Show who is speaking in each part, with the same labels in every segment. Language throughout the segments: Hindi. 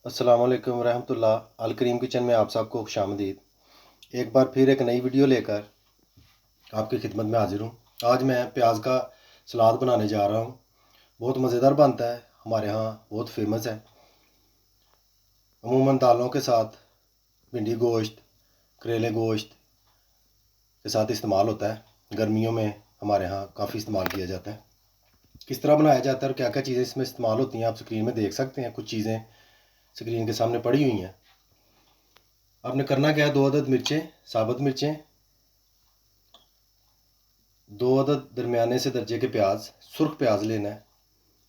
Speaker 1: अस्सलाम वालेकुम रहमतुल्लाह। अल करीम किचन में आप सबको खुशामदीद। एक बार फिर एक नई वीडियो लेकर आपकी खिदमत में हाजिर हूँ। आज मैं प्याज का सलाद बनाने जा रहा हूँ। बहुत मज़ेदार बनता है, हमारे यहाँ बहुत फेमस है। अमूमन दालों के साथ, भिंडी गोश्त, करेले गोश्त के साथ इस्तेमाल होता है। गर्मियों में हमारे यहाँ काफ़ी इस्तेमाल किया जाता है। किस तरह बनाया जाता है और क्या क्या चीज़ें इसमें इस्तेमाल होती हैं आप स्क्रीन में देख सकते हैं। कुछ चीज़ें स्क्रीन के सामने पड़ी हुई हैं। आपने करना क्या है, 2 अदद मिर्चें, साबुत मिर्चें, 2 अदद दरमियाने से दर्जे के प्याज, सुर्ख प्याज लेना है।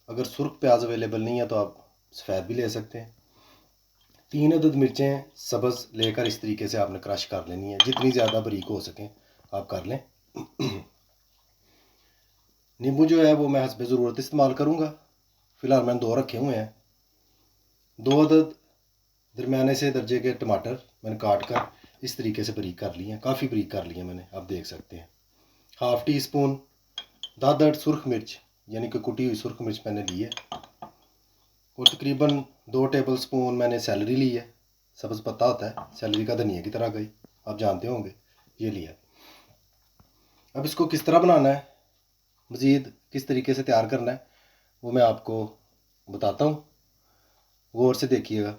Speaker 1: अगर सुर्ख प्याज अवेलेबल नहीं है तो आप सफ़ेद भी ले सकते हैं। 3 अदद मिर्चें सब्ज़ लेकर इस तरीके से आपने क्रश कर लेनी है। जितनी ज़्यादा बारीक हो सकें आप कर लें। नींबू जो है वो मैं हस्बे ज़रूरत इस्तेमाल करूँगा। फ़िलहाल मैंने 2 रखे हुए हैं। 2 अदद दरमियाने से दर्जे के टमाटर मैंने काट कर इस तरीके से बारीक कर लिए हैं। काफ़ी बारीक कर लिए मैंने, आप देख सकते हैं। हाफ़ टी स्पून दादड़ सुर्ख मिर्च यानी कि कुटी हुई सुर्ख मिर्च मैंने ली है। और तकरीबन 2 टेबल स्पून मैंने सैलरी ली है। सब्ज़ पत्ता होता है सैलरी का, धनिया की तरह गई, आप जानते होंगे, ये लिया। अब इसको किस तरह बनाना है, मज़ीद किस तरीके से तैयार करना है, वो मैं आपको बताता हूँ। गौर से देखिएगा।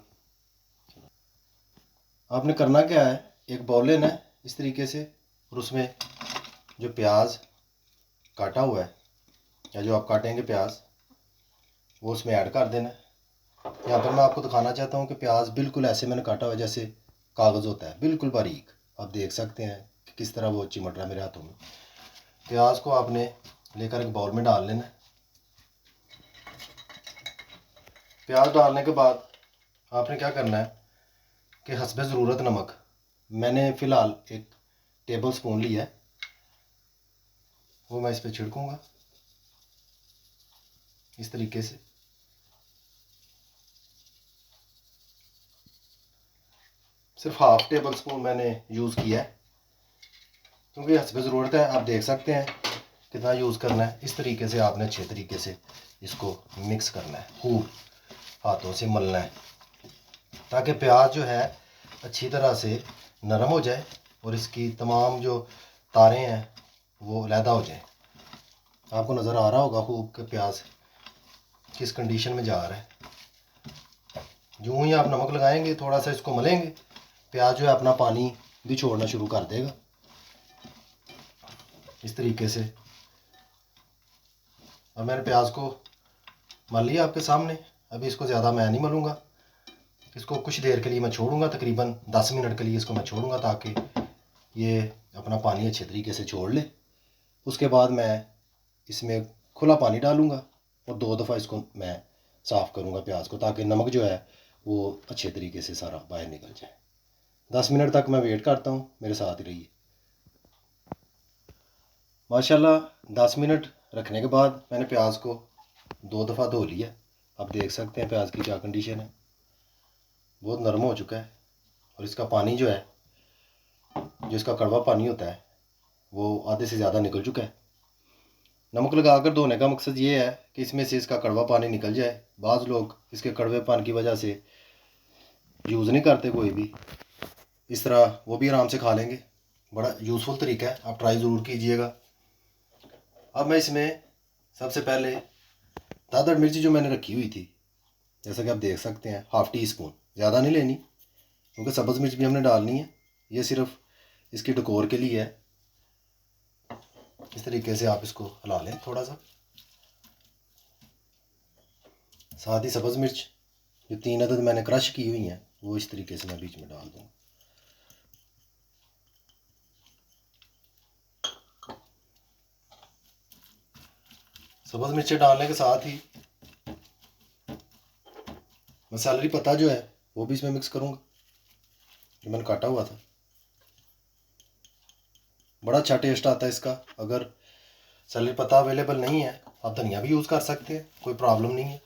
Speaker 1: आपने करना क्या है, एक बाउल लेना है इस तरीके से, और उसमें जो प्याज काटा हुआ है या जो आप काटेंगे प्याज वो उसमें ऐड कर देना है। यहाँ पर मैं आपको दिखाना चाहता हूँ कि प्याज बिल्कुल ऐसे मैंने काटा हुआ है जैसे कागज़ होता है, बिल्कुल बारीक। आप देख सकते हैं कि किस तरह वो चिमट रहा है मेरे हाथों में। प्याज को आपने लेकर एक बाउल में डाल लेना है। प्याज डालने के बाद आपने क्या करना है कि हस्बे ज़रूरत नमक, मैंने फ़िलहाल 1 टेबल स्पून लिया है, वो मैं इस पर छिड़कूँगा इस तरीके से। सिर्फ हाफ़ टेबल स्पून मैंने यूज़ किया है क्योंकि हस्बे ज़रूरत है। आप देख सकते हैं कितना यूज़ करना है। इस तरीके से आपने अच्छे तरीके से इसको मिक्स करना है, खूब हाथों से मलना है ताकि प्याज जो है अच्छी तरह से नरम हो जाए और इसकी तमाम जो तारें हैं वो अलहदा हो जाए। आपको नज़र आ रहा होगा खूब कि प्याज किस कंडीशन में जा रहा है। यूँ ही आप नमक लगाएंगे, थोड़ा सा इसको मलेंगे, प्याज जो है अपना पानी भी छोड़ना शुरू कर देगा इस तरीके से। अब मैंने प्याज को मल लिया आपके सामने। अभी इसको ज़्यादा मैं नहीं मलूँगा, इसको कुछ देर के लिए मैं छोड़ूंगा, तकरीबन 10 मिनट के लिए इसको मैं छोड़ूंगा ताकि ये अपना पानी अच्छे तरीके से छोड़ ले। उसके बाद मैं इसमें खुला पानी डालूँगा और 2 दफ़ा इसको मैं साफ़ करूँगा प्याज को, ताकि नमक जो है वो अच्छे तरीके से सारा बाहर निकल जाए। 10 मिनट तक मैं वेट करता हूँ, मेरे साथ ही रहिए। माशाल्लाह 10 मिनट रखने के बाद मैंने प्याज को 2 दफ़ा धो लिया। आप देख सकते हैं प्याज की क्या कंडीशन है, बहुत नरम हो चुका है। और इसका पानी जो है, जो इसका कड़वा पानी होता है, वो आधे से ज़्यादा निकल चुका है। नमक लगाकर धोने का मकसद ये है कि इसमें से इसका कड़वा पानी निकल जाए। बाज़ लोग इसके कड़वे पानी की वजह से यूज़ नहीं करते कोई भी, इस तरह वो भी आराम से खा लेंगे। बड़ा यूज़फुल तरीका है, आप ट्राई ज़रूर कीजिएगा। अब मैं इसमें सबसे पहले दादड़ मिर्ची जो मैंने रखी हुई थी, जैसा कि आप देख सकते हैं, हाफ़ टी स्पून, ज़्यादा नहीं लेनी क्योंकि सब्ज़ मिर्च भी हमने डालनी है। ये सिर्फ इसकी डेकोर के लिए है। इस तरीके से आप इसको हिला लें थोड़ा सा। साथ ही सब्ज़ मिर्च जो 3 अदद मैंने क्रश की हुई हैं वो इस तरीके से मैं बीच में डाल दूँ। सब्ज़ मिर्चें डालने के साथ ही मैं सैलरी पत्ता जो है वो भी इसमें मिक्स करूँगा, जो मैंने काटा हुआ था। बड़ा अच्छा टेस्ट आता है इसका। अगर सैलरी पत्ता अवेलेबल नहीं है आप धनिया भी यूज़ कर सकते हैं, कोई प्रॉब्लम नहीं है।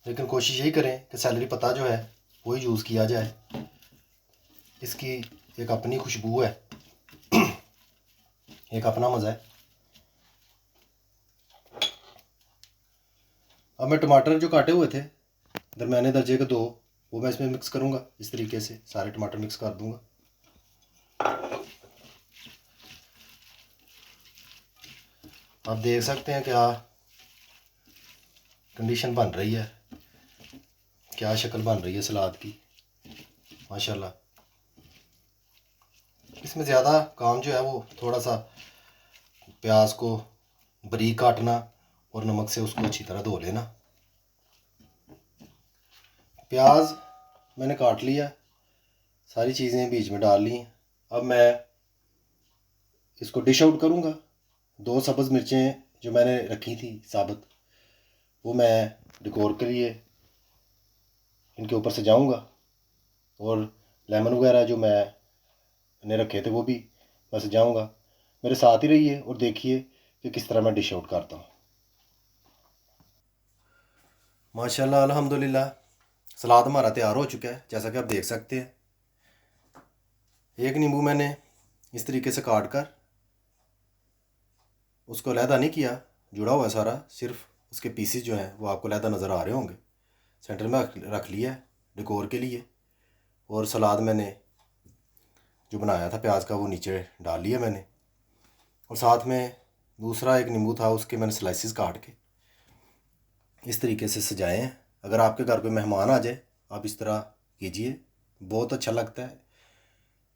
Speaker 1: लेकिन कोशिश यही करें कि सैलरी पत्ता जो है वो ही यूज़ किया जाए, इसकी एक अपनी खुशबू है, एक अपना मज़ा है। अब अब मैं टमाटर जो काटे हुए थे दरमियाने दर्जे के 2, वो मैं इसमें मिक्स करूँगा। इस तरीके से सारे टमाटर मिक्स कर दूँगा। आप देख सकते हैं क्या कंडीशन बन रही है, क्या शक्ल बन रही है सलाद की, माशाल्लाह। इसमें ज़्यादा काम जो है वो थोड़ा सा प्याज को बारीक काटना और नमक से उसको अच्छी तरह धो लेना। प्याज मैंने काट लिया, सारी चीज़ें बीच में डाल ली। अब मैं इसको डिश आउट करूँगा। 2 सब्ज़ मिर्चें जो मैंने रखी थी साबुत, वो मैं डेकोर के लिए इनके ऊपर से जाऊँगा, और लेमन वगैरह जो मैंने रखे थे वो भी मैं सजाऊँगा। मेरे साथ ही रहिए और देखिए कि किस तरह मैं डिश आउट करता हूँ। माशाल्लाह अल्हम्दुलिल्लाह, सलाद हमारा तैयार हो चुका है, जैसा कि आप देख सकते हैं। एक नींबू मैंने इस तरीके से काट कर उसको अलहदा नहीं किया, जुड़ा हुआ है सारा, सिर्फ उसके पीसेस जो हैं वो आपको अलहदा नज़र आ रहे होंगे। सेंटर में रख लिया है डेकोर के लिए, और सलाद मैंने जो बनाया था प्याज का वो नीचे डाल लिया मैंने, और साथ में दूसरा एक नींबू था उसके मैंने स्लाइसिस काट के इस तरीके से सजाए हैं। अगर आपके घर पे मेहमान आ जाए आप इस तरह कीजिए, बहुत अच्छा लगता है।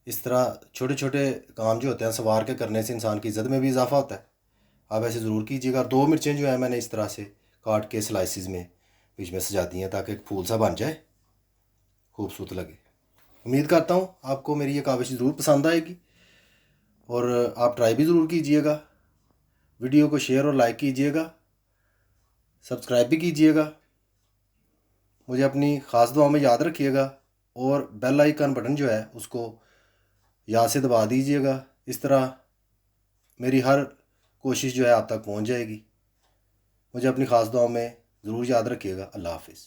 Speaker 1: इस तरह छोटे छोटे काम जो होते हैं सवार के करने से इंसान की इज़्ज़त में भी इजाफा होता है। आप ऐसे ज़रूर कीजिएगा। 2 मिर्चें जो है मैंने इस तरह से काट के स्लाइसिस में बीच में सजा दी हैं ताकि एक फूल सा बन जाए, खूबसूरत लगे। उम्मीद करता हूँ आपको मेरी ये काविश ज़रूर पसंद आएगी, और आप ट्राई भी ज़रूर कीजिएगा। वीडियो को शेयर और लाइक कीजिएगा, सब्सक्राइब भी कीजिएगा। मुझे अपनी ख़ास दुआ में याद रखिएगा, और बेल आइकन बटन जो है उसको याद से दबा दीजिएगा। इस तरह मेरी हर कोशिश जो है आप तक पहुंच जाएगी। मुझे अपनी ख़ास दुआ में ज़रूर याद रखिएगा। अल्लाह हाफ़िज़।